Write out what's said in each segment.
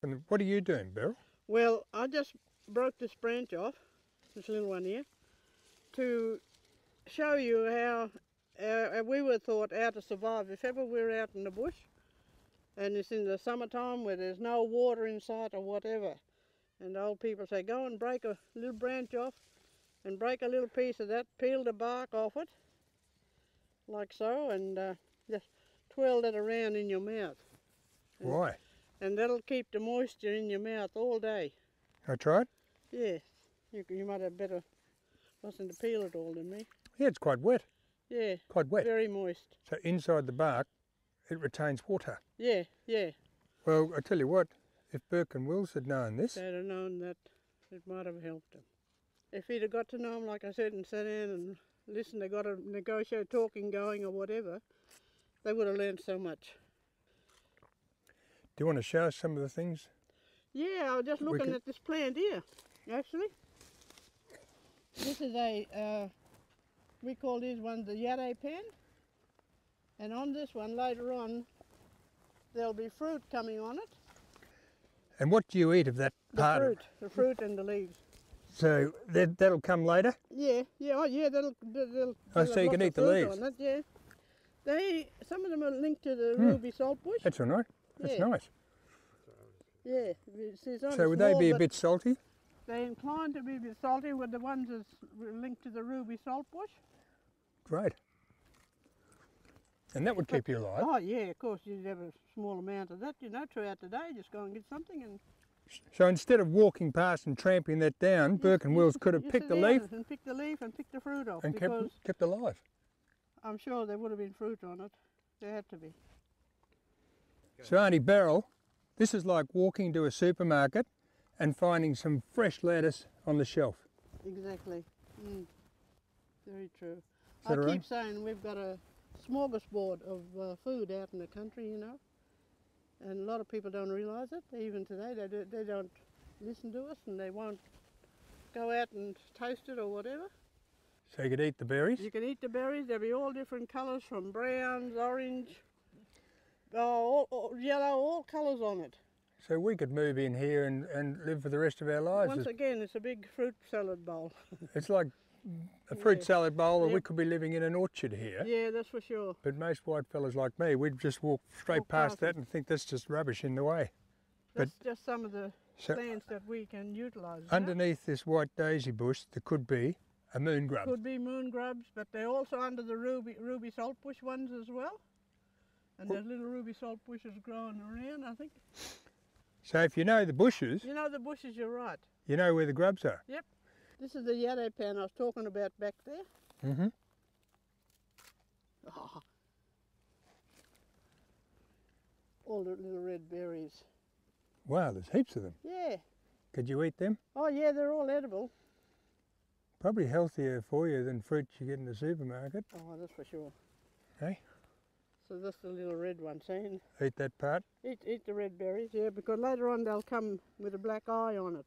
And what are you doing, Beryl? Well, I just broke this branch off, this little one here, to show you how we were taught how to survive if ever we're out in the bush and it's in the summertime where there's no water in sight or whatever. And old people say, go and break a little branch off and break a little piece of that, peel the bark off it, like so, and just twirl that around in your mouth. Why? And that'll keep the moisture in your mouth all day. I tried? Yes. You might have better listen to peel it all than me. Yeah, it's quite wet. Yeah. Quite wet. Very moist. So inside the bark, it retains water. Yeah, yeah. Well, I tell you what, if Burke and Wills had known this... They'd have known that it might have helped them. If he'd have got to know them, like I said, and sat down and listened, they got a negotiate talking going or whatever, they would have learned so much. Do you want to show us some of the things? Yeah, I was just looking at this plant here, actually. This is a, we call these ones the yade pan. And on this one, later on, there'll be fruit coming on it. And what do you eat of that part? The fruit and the leaves. So that'll come later? Yeah, that'll oh, so you can eat the leaves? On it, yeah. Some of them are linked to the ruby saltbush. That's all right. That's nice. Yeah. So would they be a bit salty? They're inclined to be a bit salty with the ones that's linked to the ruby saltbush. Great. And that would keep you alive? Oh yeah, of course you'd have a small amount of that, throughout the day. Just go and get something and... So instead of walking past and tramping that down, Burke and Wills could have picked the leaf? And picked the leaf and picked the fruit off. And kept alive? I'm sure there would have been fruit on it. There had to be. So Auntie Beryl, this is like walking to a supermarket and finding some fresh lettuce on the shelf. Exactly. Very true. I keep saying we've got a smorgasbord of food out in the country, and a lot of people don't realise it. Even today, they don't listen to us, and they won't go out and taste it or whatever. So you could eat the berries? You can eat the berries. There'll be all different colours, from browns, orange, yellow, all colours on it. So we could move in here and live for the rest of our lives? Once again, it's a big fruit salad bowl. It's like a fruit salad bowl, or we could be living in an orchard here. Yeah, that's for sure. But most white fellas like me, we'd just walk straight past that and think that's just rubbish in the way. That's just some of the plants that we can utilise. Underneath this white daisy bush, there could be a moon grub. Could be moon grubs, but they're also under the ruby saltbush ones as well. And there's little ruby saltbushes growing around, I think. So if you know the bushes... You know the bushes, you're right. You know where the grubs are? Yep. This is the yade pan I was talking about back there. Mm-hmm. Oh. All the little red berries. Wow, there's heaps of them. Yeah. Could you eat them? Oh yeah, they're all edible. Probably healthier for you than fruit you get in the supermarket. Oh, that's for sure. Hey? So that's the little red one, see? Eat that part? Eat the red berries, yeah, because later on they'll come with a black eye on it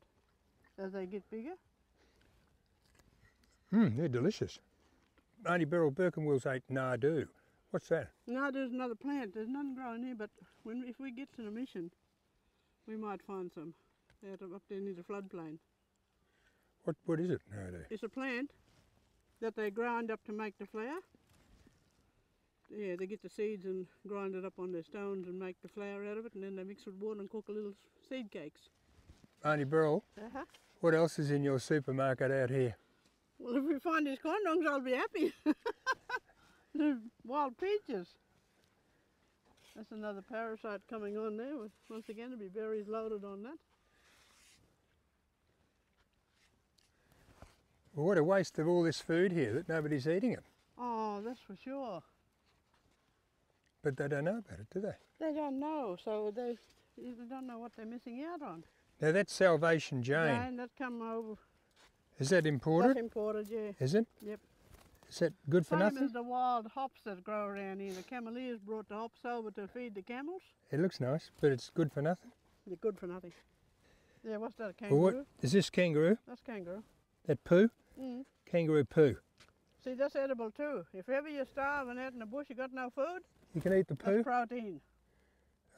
as they get bigger. They're delicious. Auntie Beryl, Burke and Wills ate nardoo. What's that? Nardoo's another plant. There's none growing here, but if we get to the mission, we might find some up there near the floodplain. What is it, nardoo? It's a plant that they grind up to make the flour. Yeah, they get the seeds and grind it up on their stones and make the flour out of it, and then they mix it with water and cook little seed cakes. Auntie Beryl, what else is in your supermarket out here? Well, if we find these quandongs, I'll be happy. The wild peaches. That's another parasite coming on there. Once again, there'll be berries loaded on that. Well, what a waste of all this food here that nobody's eating it. Oh, that's for sure. But they don't know about it, do they? They don't know, so they don't know what they're missing out on. Now that's Salvation Jane. Jane, that come over. Is that imported? That's imported, yeah. Is it? Yep. Is that good for nothing? Same as the wild hops that grow around here. The cameleers brought the hops over to feed the camels. It looks nice, but it's good for nothing? They're good for nothing. Yeah, what's that, a kangaroo? Well, what, is this kangaroo? That's kangaroo. That poo? Mm. Kangaroo poo. See, that's edible too. If ever you're starving out in the bush, you got no food, you can eat the poo? that's protein.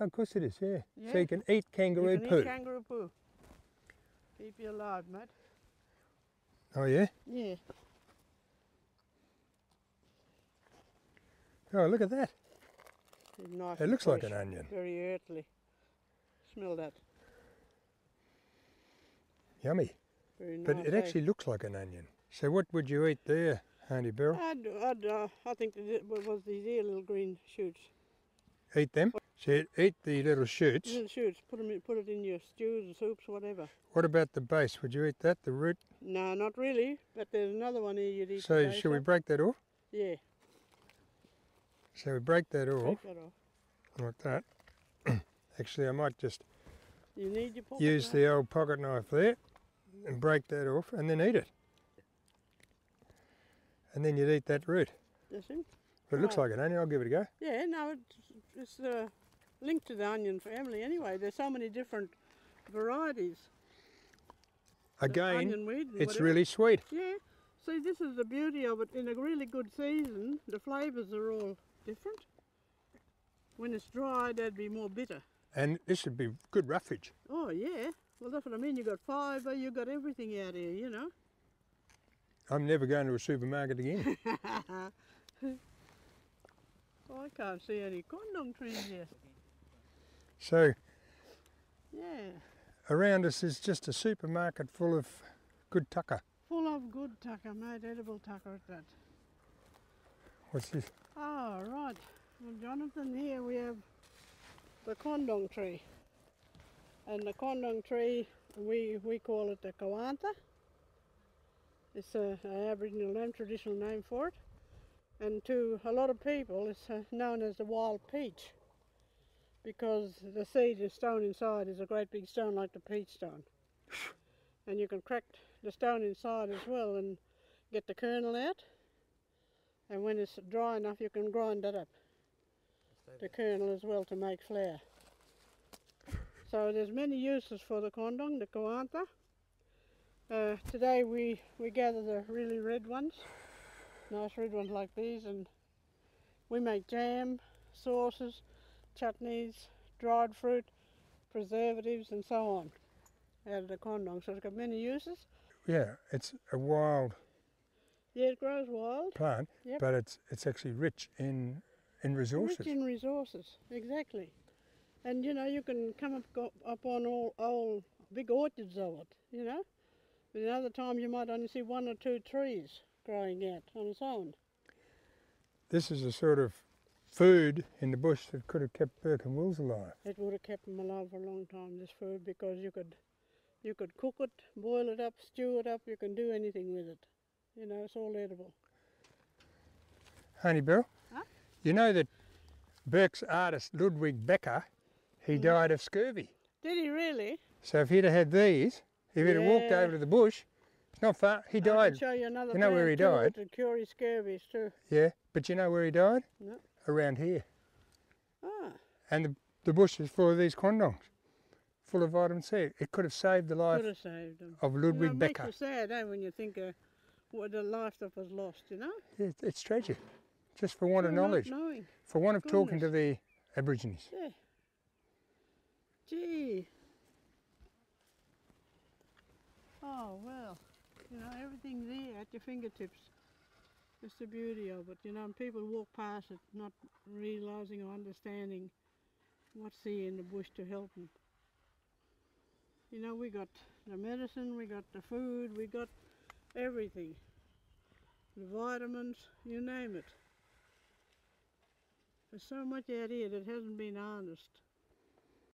Oh, of course it is, yeah. Yeah. So you can eat kangaroo You can poo. eat kangaroo poo. Keep you alive, mate. Oh, yeah? Yeah. Oh, look at that. It's nice It and looks like fresh, an onion. very earthly. Smell that. Yummy. Very nice. But it actually looks like an onion. So what would you eat there, Auntie Beryl? I think that it was these here little green shoots. Eat them? So you eat the little shoots. Little shoots. Put it in your stews and soups, whatever. What about the base? Would you eat that, the root? No, not really. But there's another one here you'd eat. So today, should we break that off? Yeah. So we break that off, Take that off. like that. Actually, I might just You need your pocket use knife. the old pocket knife there and break that off and then eat it. And then you'd eat that root. That's it. But it looks Oh. like an onion. I'll give it a go. Yeah, no, it's linked to the onion family anyway. There's so many different varieties. The Again, onion weed and it's whatever. really sweet. Yeah. See, this is the beauty of it. In a really good season, the flavours are all different. When it's dry, they'd be more bitter. And this would be good roughage. Oh, yeah. Well, that's what I mean. You got fibre, you got everything out here, you know. I'm never going to a supermarket again. I can't see any quandong trees here. So Yeah. around us is just a supermarket full of good tucker. Full of good tucker, mate. Edible tucker at that. What's this? Oh, right. Well, Jonathan, here we have the quandong tree. And the quandong tree, we call it the kawantha. It's an Aboriginal name, traditional name for it. And to a lot of people, it's known as the wild peach, because the seed is stone inside is a great big stone like the peach stone. And you can crack the stone inside as well and get the kernel out. And when it's dry enough, you can grind that up, the kernel as well, to make flour. So there's many uses for the quandong, the kawantha. Today we gather the really red ones, nice red ones like these, and we make jam, sauces, chutneys, dried fruit, preservatives and so on out of the quandong. So it's got many uses. Yeah, it's a wild Yeah, it grows wild. plant, Yep. but it's actually rich in resources. Rich in resources, exactly. And you know, you can come up on all big orchards of it, you know. But another time you might only see one or two trees growing out on its own. This is a sort of food in the bush that could have kept Burke and Wills alive. It would have kept them alive for a long time, this food, because you could cook it, boil it up, stew it up, you can do anything with it. You know, it's all edible. Honey Beryl, Huh? you know that Burke's artist Ludwig Becker, he died of scurvy. Did he really? So if he'd have had these, if he'd have walked Yeah. over to the bush, it's not far, he I died. can show you another You know where he plant died? too, to cure his scabies too. Yeah, but you know where he died? No. Around here. Ah, And the bush is full of these quandongs, full of vitamin C. It could have saved the life could have saved them. of You Ludwig know, it Becker. makes you sad, eh, when you think what the life that was lost, you know? Yeah, it's tragic, just for want of Through not knowledge, knowing. for want of talking to Goodness. the Aborigines. Yeah. Gee. Oh, well, you know, everything's there at your fingertips. That's the beauty of it, you know, and people walk past it not realising or understanding what's there in the bush to help them. You know, we got the medicine, we got the food, we got everything. The vitamins, you name it. There's so much out here that hasn't been harnessed.